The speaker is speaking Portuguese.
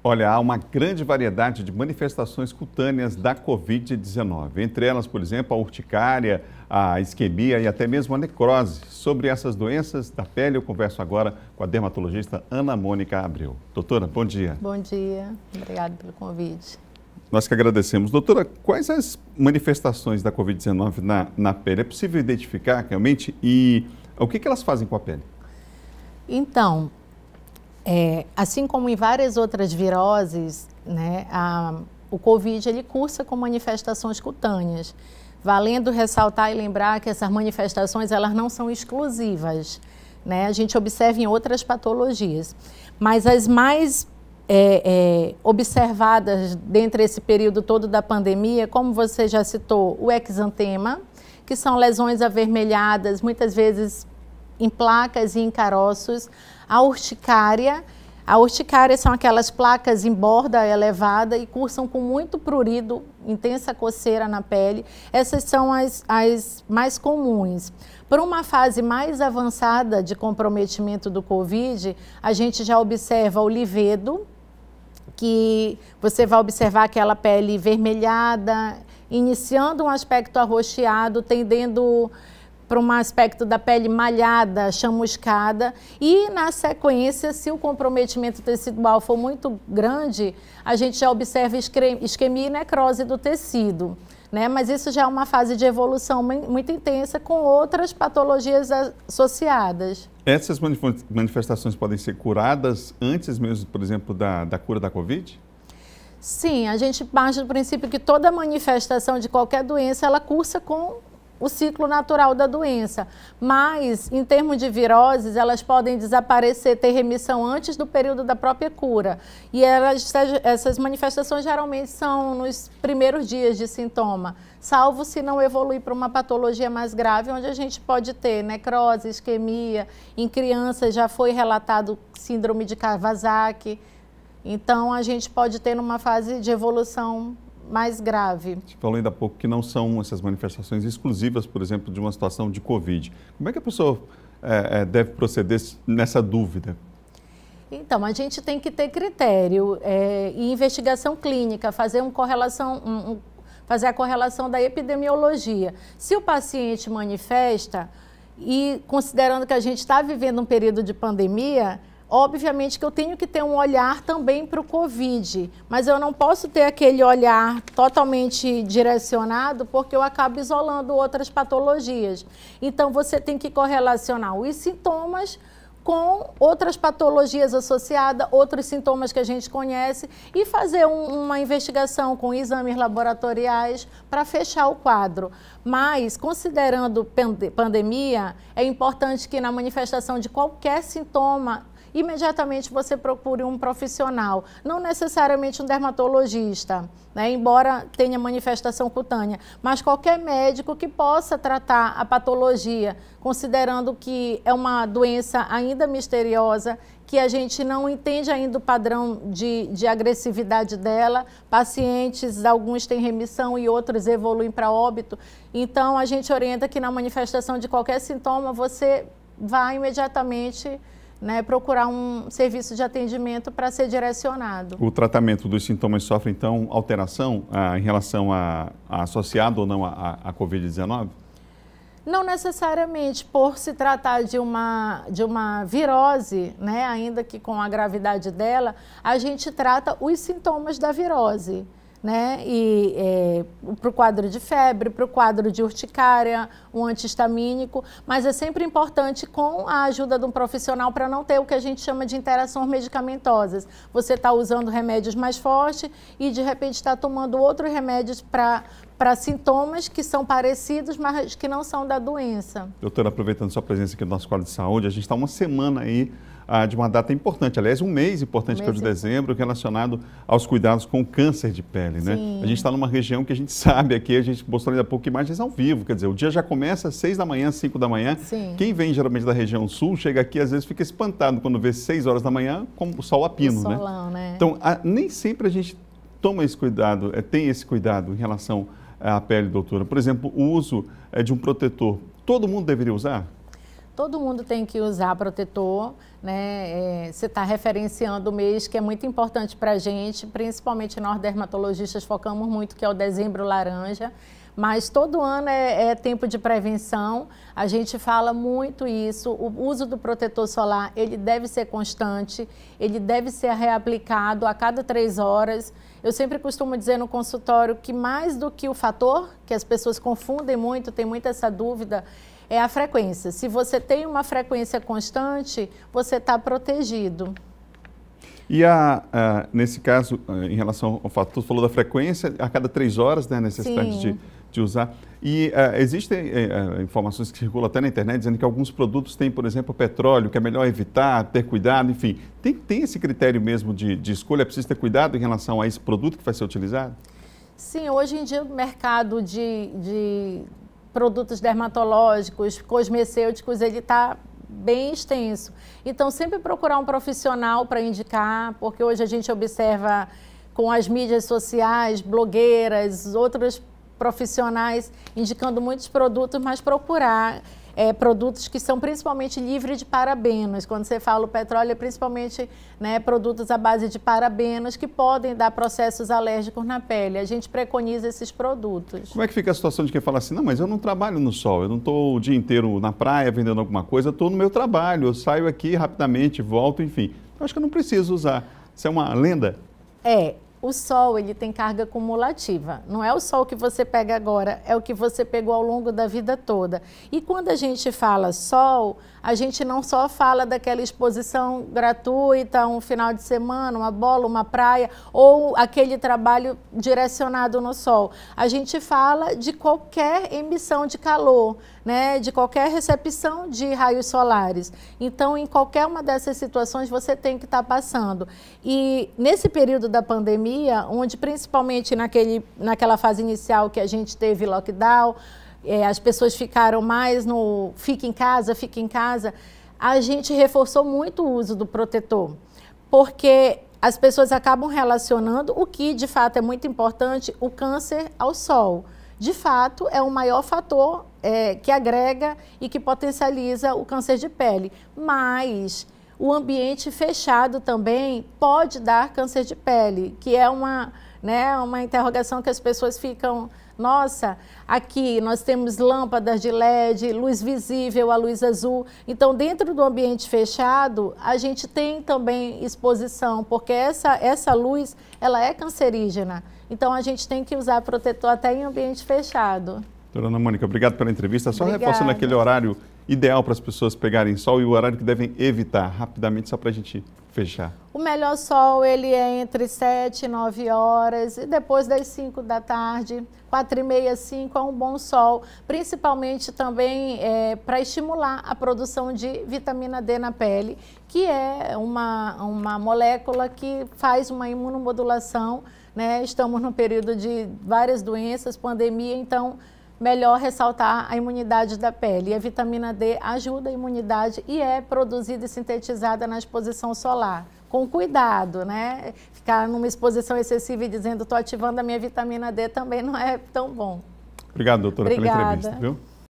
Olha, há uma grande variedade de manifestações cutâneas da Covid-19. Entre elas, por exemplo, a urticária, a isquemia e até mesmo a necrose. Sobre essas doenças da pele, eu converso agora com a dermatologista Ana Mônica Abreu. Doutora, bom dia. Bom dia, obrigada pelo convite. Nós que agradecemos. Doutora, quais as manifestações da Covid-19 na pele? É possível identificar realmente e o que elas fazem com a pele? Então, assim como em várias outras viroses, né, o Covid ele cursa com manifestações cutâneas. Valendo ressaltar e lembrar que essas manifestações elas não são exclusivas, né? A gente observa em outras patologias, mas as mais observadas dentro desse período todo da pandemia, como você já citou, o exantema, que são lesões avermelhadas, muitas vezes em placas e em caroços, a urticária. A urticária são aquelas placas em borda elevada e cursam com muito prurido, intensa coceira na pele. Essas são as mais comuns. Por uma fase mais avançada de comprometimento do Covid, a gente já observa o livedo, que você vai observar aquela pele vermelhada, iniciando um aspecto arroxeado, tendendo para um aspecto da pele malhada, chamuscada, e na sequência, se o comprometimento tecidual for muito grande, a gente já observa isquemia e necrose do tecido, né? Mas isso já é uma fase de evolução muito intensa com outras patologias associadas. Essas manifestações podem ser curadas antes mesmo, por exemplo, da cura da Covid? Sim, a gente parte do princípio que toda manifestação de qualquer doença, ela cursa com o ciclo natural da doença, mas em termos de viroses, elas podem desaparecer, ter remissão antes do período da própria cura. E essas manifestações geralmente são nos primeiros dias de sintoma, salvo se não evoluir para uma patologia mais grave, onde a gente pode ter necrose, isquemia. Em crianças já foi relatado síndrome de Kawasaki. Então a gente pode ter numa fase de evolução mais grave. Você falou ainda há pouco que não são essas manifestações exclusivas, por exemplo, de uma situação de Covid. Como é que a pessoa deve proceder nessa dúvida? Então, a gente tem que ter critério e investigação clínica, fazer fazer a correlação da epidemiologia. Se o paciente manifesta, e considerando que a gente está vivendo um período de pandemia, obviamente que eu tenho que ter um olhar também para o Covid, mas eu não posso ter aquele olhar totalmente direcionado porque eu acabo isolando outras patologias. Então, você tem que correlacionar os sintomas com outras patologias associadas, outros sintomas que a gente conhece e fazer uma investigação com exames laboratoriais para fechar o quadro. Mas, considerando pandemia, é importante que na manifestação de qualquer sintoma, imediatamente você procure um profissional, não necessariamente um dermatologista, né? Embora tenha manifestação cutânea, mas qualquer médico que possa tratar a patologia, considerando que é uma doença ainda misteriosa, que a gente não entende ainda o padrão de agressividade dela. Pacientes, alguns têm remissão e outros evoluem para óbito. Então, a gente orienta que na manifestação de qualquer sintoma, você vá imediatamente procurar um serviço de atendimento para ser direcionado. O tratamento dos sintomas sofre, então, alteração em relação associado ou não à Covid-19? Não necessariamente, por se tratar de uma virose, né, ainda que com a gravidade dela, a gente trata os sintomas da virose, né? E para o quadro de febre, para o quadro de urticária, um antihistamínico, mas é sempre importante com a ajuda de um profissional para não ter o que a gente chama de interações medicamentosas. Você está usando remédios mais fortes e de repente está tomando outros remédios para sintomas que são parecidos, mas que não são da doença. Doutora, aproveitando sua presença aqui no nosso quadro de saúde, a gente está uma semana aí de uma data importante, aliás, um mês importante, que é o de dezembro, relacionado aos cuidados com o câncer de pele, né? A gente está numa região que a gente sabe aqui, a gente mostrou ainda há pouco imagens ao vivo, quer dizer, o dia já começa às 6 da manhã, 5 da manhã. Sim. Quem vem geralmente da região sul, chega aqui, às vezes fica espantado quando vê 6 horas da manhã, como o sol a pino, o solão, né? Então, nem sempre a gente toma esse cuidado, tem esse cuidado em relação à pele, doutora. Por exemplo, o uso de um protetor, todo mundo deveria usar? Todo mundo tem que usar protetor, né? Você está referenciando o mês que é muito importante para a gente, principalmente nós dermatologistas focamos muito, que é o dezembro laranja. Mas todo ano é tempo de prevenção, a gente fala muito isso, o uso do protetor solar, ele deve ser constante, ele deve ser reaplicado a cada 3 horas. Eu sempre costumo dizer no consultório que mais do que o fator, que as pessoas confundem muito, tem muito essa dúvida, é a frequência. Se você tem uma frequência constante, você está protegido. E nesse caso, em relação ao fator, você falou da frequência, a cada 3 horas, né, a necessidade de usar. E existem informações que circulam até na internet dizendo que alguns produtos têm, por exemplo, petróleo, que é melhor evitar, ter cuidado, enfim. Tem esse critério mesmo de escolha? É preciso ter cuidado em relação a esse produto que vai ser utilizado? Sim, hoje em dia o mercado de produtos dermatológicos, cosmecêuticos, ele está bem extenso. Então, sempre procurar um profissional para indicar, porque hoje a gente observa com as mídias sociais, blogueiras, outros profissionais indicando muitos produtos, mas procurar produtos que são principalmente livres de parabenos. Quando você fala o petróleo, é principalmente, né, produtos à base de parabenos que podem dar processos alérgicos na pele. A gente preconiza esses produtos. Como é que fica a situação de quem fala assim, não, mas eu não trabalho no sol, eu não estou o dia inteiro na praia vendendo alguma coisa, eu estou no meu trabalho, eu saio aqui rapidamente, volto, enfim. Eu acho que eu não preciso usar. Isso é uma lenda? O sol, ele tem carga cumulativa. Não é o sol que você pega agora, é o que você pegou ao longo da vida toda. E quando a gente fala sol, a gente não só fala daquela exposição gratuita, um final de semana, uma bola, uma praia, ou aquele trabalho direcionado no sol. A gente fala de qualquer emissão de calor, né, de qualquer recepção de raios solares. Então, em qualquer uma dessas situações, você tem que estar passando. E nesse período da pandemia, onde principalmente naquela fase inicial que a gente teve lockdown, as pessoas ficaram mais no fica em casa, a gente reforçou muito o uso do protetor, porque as pessoas acabam relacionando o que de fato é muito importante, o câncer ao sol. De fato, é o maior fator que agrega e que potencializa o câncer de pele, mas o ambiente fechado também pode dar câncer de pele, que é uma interrogação que as pessoas ficam, nossa, aqui nós temos lâmpadas de LED, luz visível, a luz azul. Então, dentro do ambiente fechado, a gente tem também exposição, porque essa luz, ela é cancerígena. Então, a gente tem que usar protetor até em ambiente fechado. Doutora Ana Mônica, obrigado pela entrevista. Só reforçando aquele horário ideal para as pessoas pegarem sol e o horário que devem evitar, rapidamente, só para a gente fechar. O melhor sol, ele é entre 7 e 9 horas e depois das 5 da tarde, 4h30, 5 é um bom sol, principalmente também para estimular a produção de vitamina D na pele, que é uma molécula que faz uma imunomodulação, né? Estamos no período de várias doenças, pandemia, então melhor ressaltar a imunidade da pele. E a vitamina D ajuda a imunidade e é produzida e sintetizada na exposição solar. Com cuidado, né? Ficar numa exposição excessiva e dizendo estou ativando a minha vitamina D também não é tão bom. Obrigado, doutora, pela entrevista, viu?